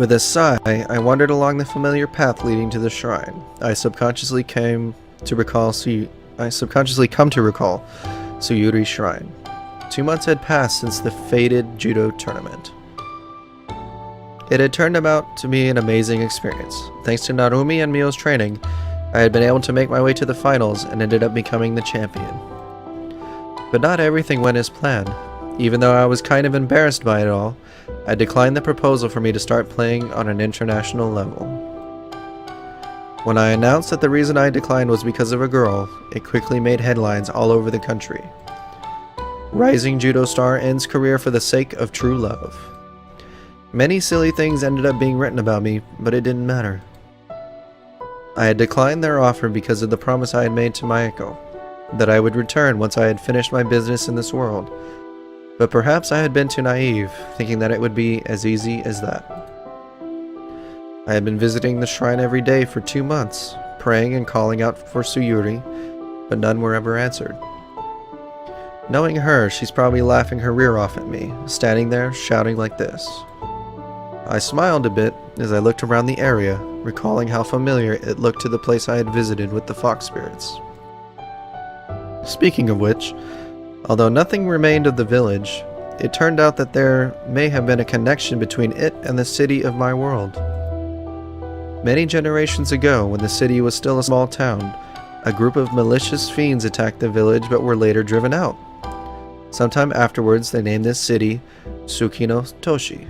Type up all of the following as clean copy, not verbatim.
With a sigh, I wandered along the familiar path leading to the shrine. I subconsciously come to recall Suyuri's shrine. 2 months had passed since the fated judo tournament. It had turned out to be an amazing experience. Thanks to Narumi and Mio's training, I had been able to make my way to the finals and ended up becoming the champion. But not everything went as planned. Even though I was kind of embarrassed by it all, I declined the proposal for me to start playing on an international level. When I announced that the reason I declined was because of a girl, it quickly made headlines all over the country. Rising judo star ends career for the sake of true love. Many silly things ended up being written about me, but it didn't matter. I had declined their offer because of the promise I had made to Mayako, that I would return once I had finished my business in this world. But perhaps I had been too naive, thinking that it would be as easy as that. I had been visiting the shrine every day for 2 months, praying and calling out for Suyuri, but none were ever answered. Knowing her, she's probably laughing her rear off at me, standing there shouting like this. I smiled a bit as I looked around the area, recalling how familiar it looked to the place I had visited with the fox spirits. Speaking of which, although nothing remained of the village, it turned out that there may have been a connection between it and the city of my world. Many generations ago, when the city was still a small town, a group of malicious fiends attacked the village but were later driven out. Sometime afterwards, they named this city Tsukino Toshi.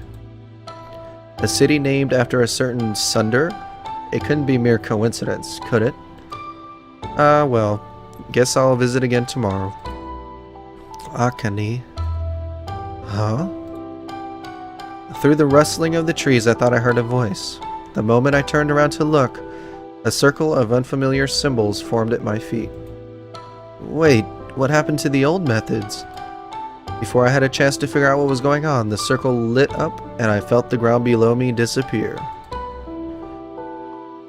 A city named after a certain Sunder? It couldn't be mere coincidence, could it? Well, guess I'll visit again tomorrow. Akane. Huh? Through the rustling of the trees, I thought I heard a voice. The moment I turned around to look, a circle of unfamiliar symbols formed at my feet. Wait, what happened to the old methods? Before I had a chance to figure out what was going on, the circle lit up and I felt the ground below me disappear.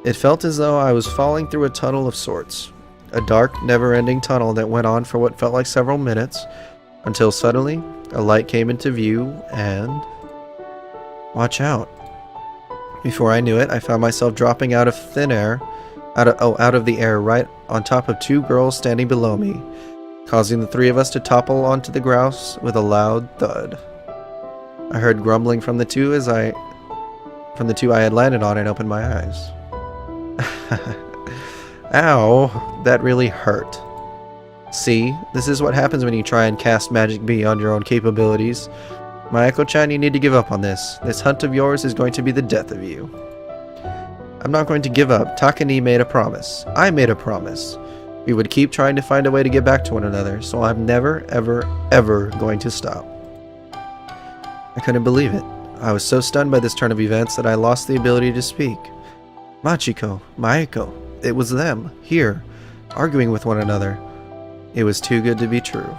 It felt as though I was falling through a tunnel of sorts. A dark, never-ending tunnel that went on for what felt like several minutes, until suddenly, a light came into view and... Watch out. Before I knew it, I found myself dropping out of thin air, out of the air right on top of 2 girls standing below me, causing the 3 of us to topple onto the grouse with a loud thud. I heard grumbling from the two I had landed on and opened my eyes. Ow, that really hurt. See, this is what happens when you try and cast magic beyond your own capabilities. Mayako-chan, you need to give up on this. This hunt of yours is going to be the death of you. I'm not going to give up. Takani made a promise. I made a promise. We would keep trying to find a way to get back to one another, so I'm never, ever, ever going to stop. I couldn't believe it. I was so stunned by this turn of events that I lost the ability to speak. Machiko, Mayako, it was them, here, arguing with one another. It was too good to be true.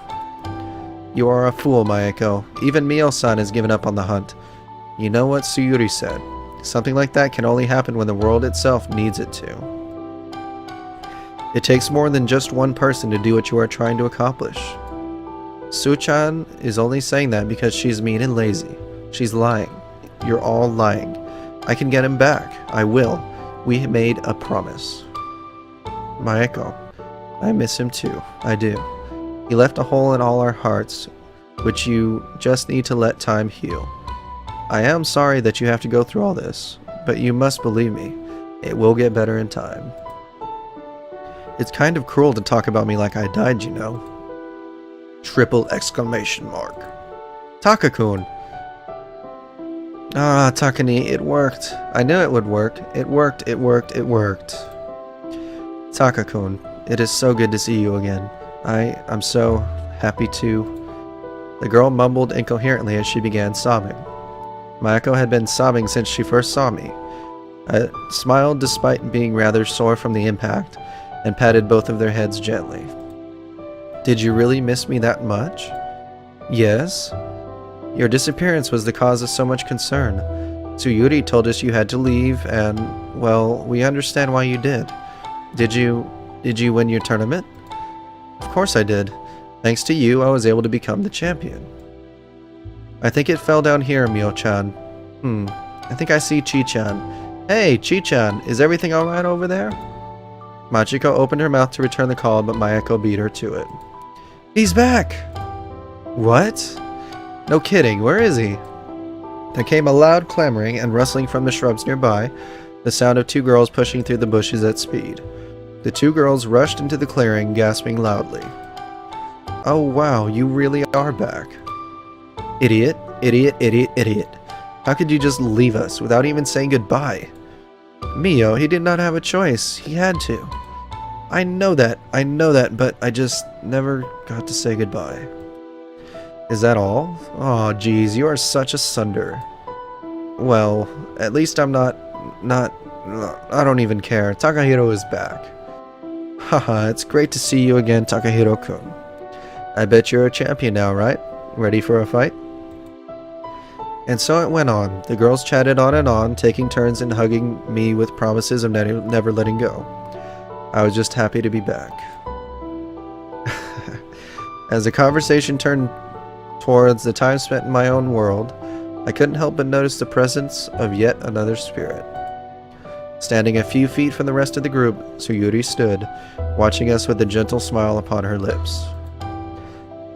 You are a fool, Mayako. Even Mio-san has given up on the hunt. You know what Suyuri said. Something like that can only happen when the world itself needs it to. It takes more than just one person to do what you are trying to accomplish. Su-chan is only saying that because she's mean and lazy. She's lying. You're all lying. I can get him back. I will. We made a promise. Mayako, I miss him too. I do. He left a hole in all our hearts, which you just need to let time heal. I am sorry that you have to go through all this, but you must believe me. It will get better in time. It's kind of cruel to talk about me like I died, you know. Triple exclamation mark. Taka-kun! Ah, Takani, it worked. I knew it would work. It worked, it worked, it worked. Taka-kun, it is so good to see you again. I'm so happy to... The girl mumbled incoherently as she began sobbing. Mayako had been sobbing since she first saw me. I smiled despite being rather sore from the impact, and patted both of their heads gently. Did you really miss me that much? Yes. Your disappearance was the cause of so much concern. Tsuyuri told us you had to leave, and, well, we understand why you did. Did you win your tournament? Of course I did. Thanks to you, I was able to become the champion. I think it fell down here, Mio-chan. I think I see Chi-chan. Hey, Chi-chan, is everything alright over there? Machiko opened her mouth to return the call, but Mayako beat her to it. He's back! What? No kidding, where is he? There came a loud clamoring and rustling from the shrubs nearby, the sound of two girls pushing through the bushes at speed. The two girls rushed into the clearing, gasping loudly. Oh wow, you really are back. Idiot, idiot, idiot, idiot. How could you just leave us without even saying goodbye? Mio, he did not have a choice. He had to. I know that, but I just never got to say goodbye. Is that all? Aw, geez, you are such a sunder. Well, at least I'm not, I don't even care. Takahiro is back. Haha, it's great to see you again, Takahiro-kun. I bet you're a champion now, right? Ready for a fight? And so it went on. The girls chatted on and on, taking turns in hugging me with promises of never letting go. I was just happy to be back. As the conversation turned towards the time spent in my own world, I couldn't help but notice the presence of yet another spirit. Standing a few feet from the rest of the group, Tsuyuri stood, watching us with a gentle smile upon her lips.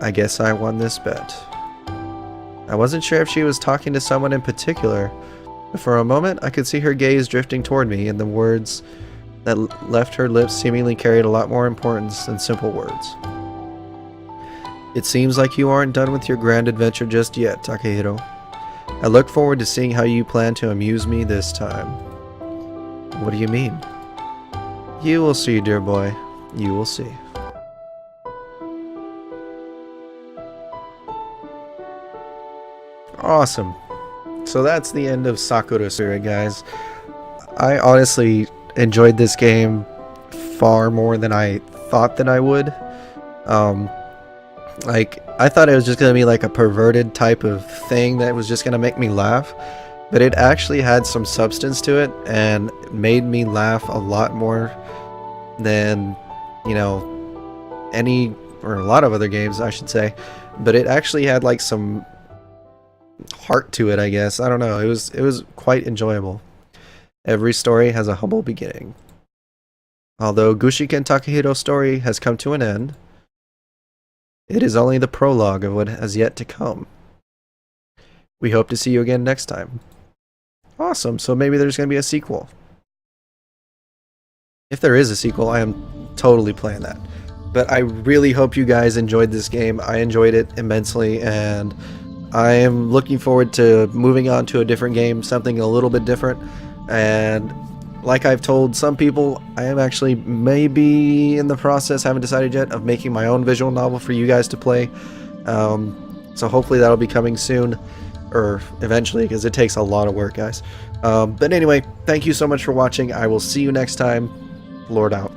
I guess I won this bet. I wasn't sure if she was talking to someone in particular, but for a moment I could see her gaze drifting toward me, and the words that left her lips seemingly carried a lot more importance than simple words. It seems like you aren't done with your grand adventure just yet, Takahiro. I look forward to seeing how you plan to amuse me this time. What do you mean? You will see, dear boy. You will see. Awesome. So that's the end of Sakura, guys. I honestly enjoyed this game far more than I thought that I would. I thought it was just going to be like a perverted type of thing that was just going to make me laugh. But it actually had some substance to it and made me laugh a lot more than, you know, any or a lot of other games, I should say. But it actually had like some heart to it, I guess. I don't know. It was quite enjoyable. Every story has a humble beginning. Although Gushiken Takahiro's story has come to an end, it is only the prologue of what has yet to come. We hope to see you again next time. Awesome, so maybe there's going to be a sequel. If there is a sequel, I am totally playing that. But I really hope you guys enjoyed this game. I enjoyed it immensely, and I am looking forward to moving on to a different game, something a little bit different. And like I've told some people, I am actually maybe in the process, haven't decided yet, of making my own visual novel for you guys to play. So hopefully that'll be coming soon, or eventually, because it takes a lot of work, guys. But anyway, thank you so much for watching. I will see you next time. Lord out.